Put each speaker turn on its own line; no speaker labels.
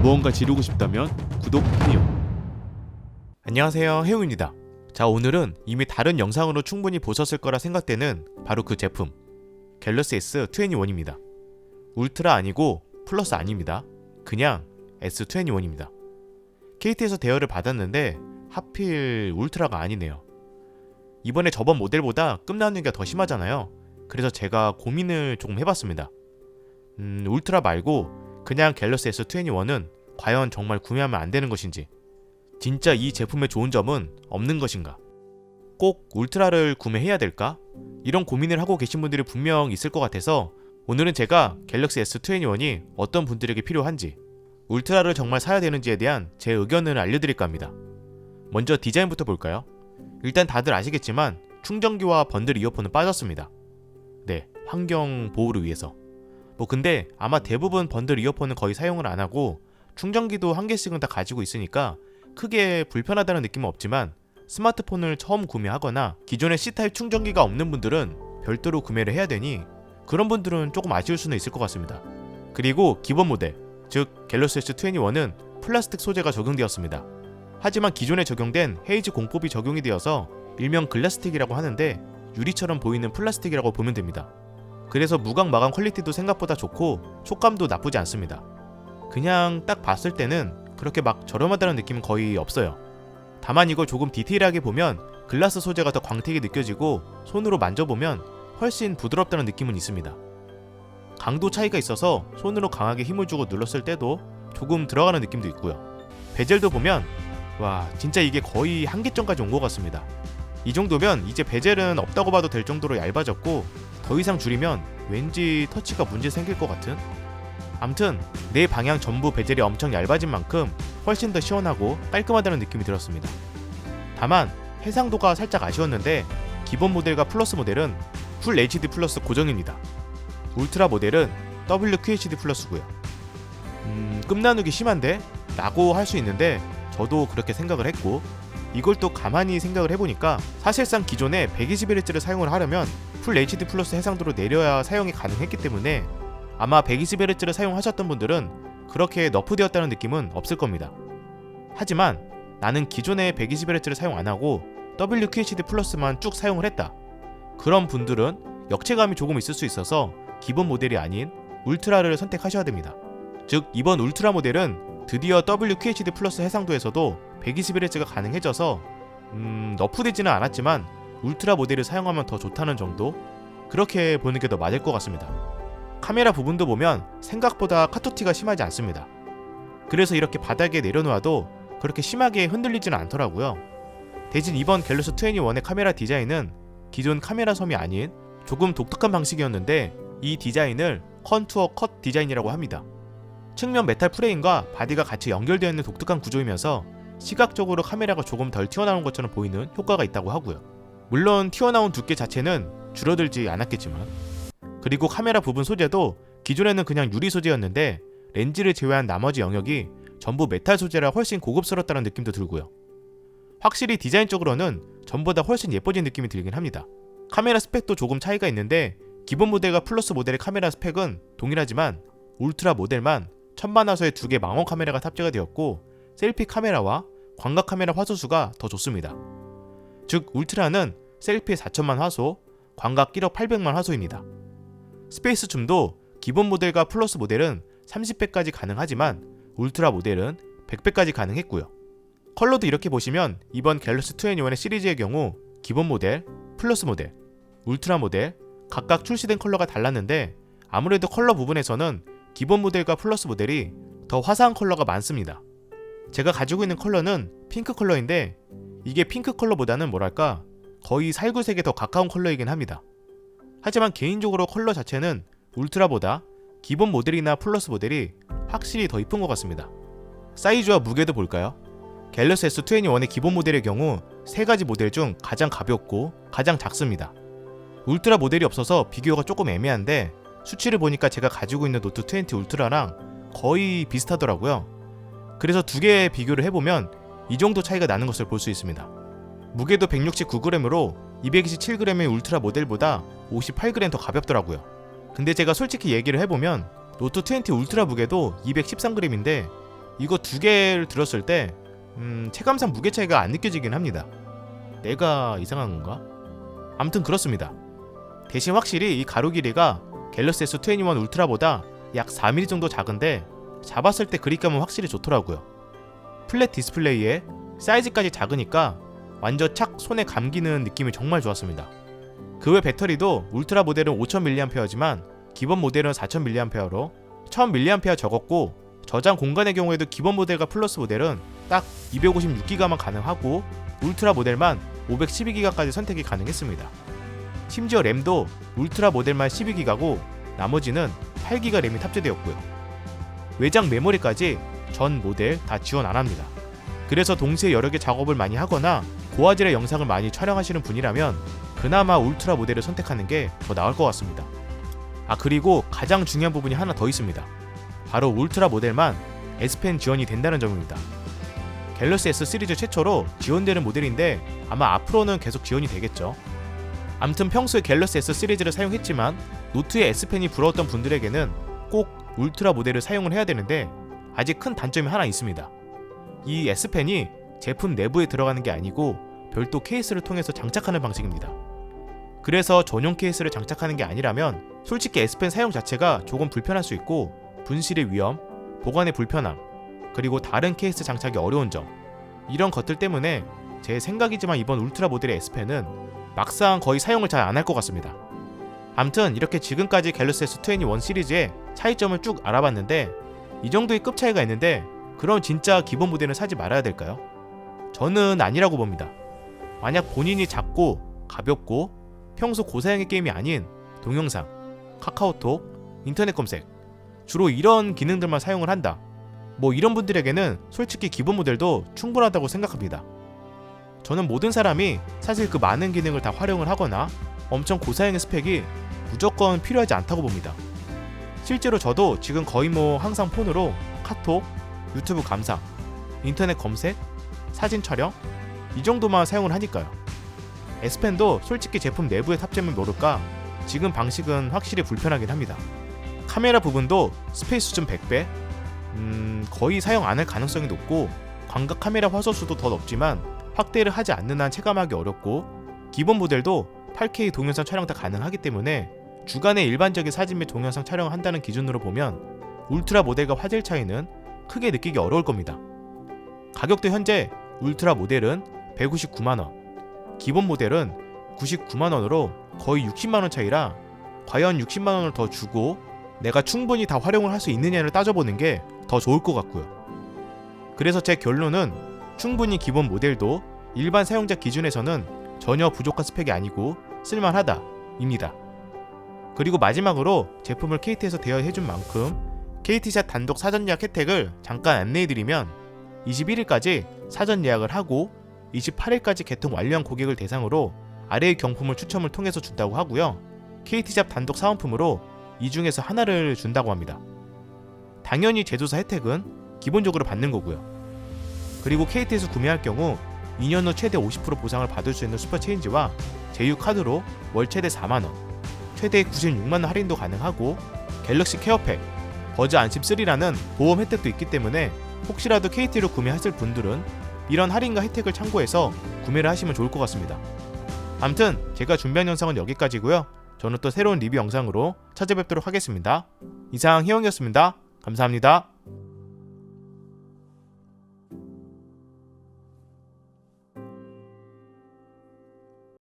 무언가 지르고 싶다면 구독 해요.
안녕하세요, 해우입니다. 자, 오늘은 이미 다른 영상으로 충분히 보셨을 거라 생각되는 바로 그 제품 갤럭시 S21입니다. 울트라 아니고 플러스 아닙니다. 그냥 S21입니다. KT에서 대여를 받았는데 하필 울트라가 아니네요. 이번에 저번 모델보다 급나누기가 더 심하잖아요. 그래서 제가 고민을 조금 해봤습니다. 울트라 말고 그냥 갤럭시 S21은 과연 정말 구매하면 안 되는 것인지, 진짜 이 제품의 좋은 점은 없는 것인가, 꼭 울트라를 구매해야 될까? 이런 고민을 하고 계신 분들이 분명 있을 것 같아서 오늘은 제가 갤럭시 S21이 어떤 분들에게 필요한지, 울트라를 정말 사야 되는지에 대한 제 의견을 알려드릴까 합니다. 먼저 디자인부터 볼까요? 일단 다들 아시겠지만 충전기와 번들 이어폰은 빠졌습니다. 네, 환경 보호를 위해서. 근데 아마 대부분 번들 이어폰은 거의 사용을 안 하고 충전기도 한 개씩은 다 가지고 있으니까 크게 불편하다는 느낌은 없지만, 스마트폰을 처음 구매하거나 기존에 C타입 충전기가 없는 분들은 별도로 구매를 해야 되니 그런 분들은 조금 아쉬울 수는 있을 것 같습니다. 그리고 기본 모델, 즉 갤럭시 S21은 플라스틱 소재가 적용되었습니다. 하지만 기존에 적용된 헤이즈 공법이 적용이 되어서 일명 글라스틱이라고 하는데 유리처럼 보이는 플라스틱이라고 보면 됩니다. 그래서 무광 마감 퀄리티도 생각보다 좋고 촉감도 나쁘지 않습니다. 그냥 딱 봤을 때는 그렇게 막 저렴하다는 느낌은 거의 없어요. 다만 이걸 조금 디테일하게 보면 글라스 소재가 더 광택이 느껴지고 손으로 만져보면 훨씬 부드럽다는 느낌은 있습니다. 강도 차이가 있어서 손으로 강하게 힘을 주고 눌렀을 때도 조금 들어가는 느낌도 있고요. 베젤도 보면 와, 진짜 이게 거의 한계점까지 온 것 같습니다. 이 정도면 이제 베젤은 없다고 봐도 될 정도로 얇아졌고 더 이상 줄이면 왠지 터치가 문제 생길 것 같은? 암튼 네 방향 전부 베젤이 엄청 얇아진 만큼 훨씬 더 시원하고 깔끔하다는 느낌이 들었습니다. 다만 해상도가 살짝 아쉬웠는데 기본 모델과 플러스 모델은 풀 HD 플러스 고정입니다. 울트라 모델은 WQHD 플러스고요. 끝나누기 심한데? 라고 할 수 있는데 저도 그렇게 생각을 했고, 이걸 또 가만히 생각을 해보니까 사실상 기존에 120Hz를 사용을 하려면 풀 HD 플러스 해상도로 내려야 사용이 가능했기 때문에 아마 120Hz를 사용하셨던 분들은 그렇게 너프되었다는 느낌은 없을 겁니다. 하지만 나는 기존에 120Hz를 사용 안하고 WQHD 플러스만 쭉 사용을 했다. 그런 분들은 역체감이 조금 있을 수 있어서 기본 모델이 아닌 울트라를 선택하셔야 됩니다. 즉 이번 울트라 모델은 드디어 WQHD 플러스 해상도에서도 120Hz가 가능해져서 너프되지는 않았지만 울트라 모델을 사용하면 더 좋다는 정도? 그렇게 보는 게 더 맞을 것 같습니다. 카메라 부분도 보면 생각보다 카토티가 심하지 않습니다. 그래서 이렇게 바닥에 내려놓아도 그렇게 심하게 흔들리지는 않더라고요. 대신 이번 갤럭시 S21의 카메라 디자인은 기존 카메라 섬이 아닌 조금 독특한 방식이었는데 이 디자인을 컨투어 컷 디자인이라고 합니다. 측면 메탈 프레임과 바디가 같이 연결되어 있는 독특한 구조이면서 시각적으로 카메라가 조금 덜 튀어나온 것처럼 보이는 효과가 있다고 하고요. 물론 튀어나온 두께 자체는 줄어들지 않았겠지만, 그리고 카메라 부분 소재도 기존에는 그냥 유리 소재였는데 렌즈를 제외한 나머지 영역이 전부 메탈 소재라 훨씬 고급스럽다는 느낌도 들고요. 확실히 디자인적으로는 전보다 훨씬 예뻐진 느낌이 들긴 합니다. 카메라 스펙도 조금 차이가 있는데 기본 모델과 플러스 모델의 카메라 스펙은 동일하지만 울트라 모델만 천만화소에 2개 망원 카메라가 탑재가 되었고 셀피 카메라와 광각 카메라 화소수가 더 좋습니다. 즉 울트라는 셀피에 4천만 화소, 광각 1억 800만 화소입니다. 스페이스 줌도 기본 모델과 플러스 모델은 30배까지 가능하지만 울트라 모델은 100배까지 가능했고요. 컬러도 이렇게 보시면 이번 갤럭시 S21의 시리즈의 경우 기본 모델, 플러스 모델, 울트라 모델 각각 출시된 컬러가 달랐는데 아무래도 컬러 부분에서는 기본 모델과 플러스 모델이 더 화사한 컬러가 많습니다. 제가 가지고 있는 컬러는 핑크 컬러인데 이게 핑크 컬러보다는 뭐랄까 거의 살구색에 더 가까운 컬러이긴 합니다. 하지만 개인적으로 컬러 자체는 울트라보다 기본 모델이나 플러스 모델이 확실히 더 이쁜 것 같습니다. 사이즈와 무게도 볼까요? 갤럭시 S21의 기본 모델의 경우 3가지 모델 중 가장 가볍고 가장 작습니다. 울트라 모델이 없어서 비교가 조금 애매한데 수치를 보니까 제가 가지고 있는 노트 20 울트라랑 거의 비슷하더라고요. 그래서 두 개의 비교를 해보면 이 정도 차이가 나는 것을 볼 수 있습니다. 무게도 169g으로 227g의 울트라 모델보다 58g 더 가볍더라고요. 근데 제가 솔직히 얘기를 해보면 노트 20 울트라 무게도 213g인데 이거 두 개를 들었을 때 체감상 무게 차이가 안 느껴지긴 합니다. 내가 이상한 건가? 아무튼 그렇습니다. 대신 확실히 이 가로 길이가 갤럭시 S21 울트라보다 약 4mm 정도 작은데 잡았을 때 그립감은 확실히 좋더라고요. 플랫 디스플레이에 사이즈까지 작으니까 완전 착 손에 감기는 느낌이 정말 좋았습니다. 그 외 배터리도 울트라 모델은 5000mAh지만 기본 모델은 4000mAh로 1000mAh 적었고 저장 공간의 경우에도 기본 모델과 플러스 모델은 딱 256GB만 가능하고 울트라 모델만 512GB까지 선택이 가능했습니다. 심지어 램도 울트라 모델만 12GB고 나머지는 8GB 램이 탑재되었고요. 외장 메모리까지 전 모델 다 지원 안합니다. 그래서 동시에 여러 개 작업을 많이 하거나 고화질의 영상을 많이 촬영하시는 분이라면 그나마 울트라 모델을 선택하는 게 더 나을 것 같습니다. 그리고 가장 중요한 부분이 하나 더 있습니다. 바로 울트라 모델만 S펜 지원이 된다는 점입니다. 갤럭시 S 시리즈 최초로 지원되는 모델인데 아마 앞으로는 계속 지원이 되겠죠. 암튼 평소에 갤럭시 S 시리즈를 사용했지만 노트에 S펜이 부러웠던 분들에게는 꼭 울트라 모델을 사용을 해야 되는데 아직 큰 단점이 하나 있습니다. 이 S펜이 제품 내부에 들어가는 게 아니고 별도 케이스를 통해서 장착하는 방식입니다. 그래서 전용 케이스를 장착하는 게 아니라면 솔직히 S펜 사용 자체가 조금 불편할 수 있고 분실의 위험, 보관의 불편함, 그리고 다른 케이스 장착이 어려운 점, 이런 것들 때문에 제 생각이지만 이번 울트라 모델의 S펜은 막상 거의 사용을 잘 안 할 것 같습니다. 암튼 이렇게 지금까지 갤럭시 S21 시리즈의 차이점을 쭉 알아봤는데 이 정도의 급 차이가 있는데 그럼 진짜 기본 모델은 사지 말아야 될까요? 저는 아니라고 봅니다. 만약 본인이 작고 가볍고 평소 고사양의 게임이 아닌 동영상, 카카오톡, 인터넷 검색 주로 이런 기능들만 사용을 한다, 이런 분들에게는 솔직히 기본 모델도 충분하다고 생각합니다. 저는 모든 사람이 사실 그 많은 기능을 다 활용을 하거나 엄청 고사양의 스펙이 무조건 필요하지 않다고 봅니다. 실제로 저도 지금 거의 항상 폰으로 카톡, 유튜브 감상, 인터넷 검색, 사진 촬영 이 정도만 사용을 하니까요. S펜도 솔직히 제품 내부에 탑재면 모를까 지금 방식은 확실히 불편하긴 합니다. 카메라 부분도 스페이스 좀 100배? 거의 사용 안 할 가능성이 높고 광각 카메라 화소수도 더 높지만 확대를 하지 않는 한 체감하기 어렵고 기본 모델도 8K 동영상 촬영 다 가능하기 때문에 주간에 일반적인 사진 및 동영상 촬영을 한다는 기준으로 보면 울트라 모델과 화질 차이는 크게 느끼기 어려울 겁니다. 가격도 현재 울트라 모델은 159만원, 기본 모델은 99만원으로 거의 60만원 차이라 과연 60만원을 더 주고 내가 충분히 다 활용을 할 수 있느냐를 따져보는 게 더 좋을 것 같고요. 그래서 제 결론은 충분히 기본 모델도 일반 사용자 기준에서는 전혀 부족한 스펙이 아니고 쓸만하다 입니다. 그리고 마지막으로 제품을 KT에서 대여해준 만큼 KT샷 단독 사전 예약 혜택을 잠깐 안내해드리면 21일까지 사전 예약을 하고 28일까지 개통 완료한 고객을 대상으로 아래의 경품을 추첨을 통해서 준다고 하고요. KT샵 단독 사은품으로 이 중에서 하나를 준다고 합니다. 당연히 제조사 혜택은 기본적으로 받는 거고요. 그리고 KT에서 구매할 경우 2년 후 최대 50% 보상을 받을 수 있는 슈퍼체인지와 제휴 카드로 월 최대 4만원, 최대 96만원 할인도 가능하고 갤럭시 케어팩, 버즈 안심 3라는 보험 혜택도 있기 때문에 혹시라도 KT로 구매하실 분들은 이런 할인과 혜택을 참고해서 구매를 하시면 좋을 것 같습니다. 암튼 제가 준비한 영상은 여기까지고요. 저는 또 새로운 리뷰 영상으로 찾아뵙도록 하겠습니다. 이상 희영이었습니다. 감사합니다.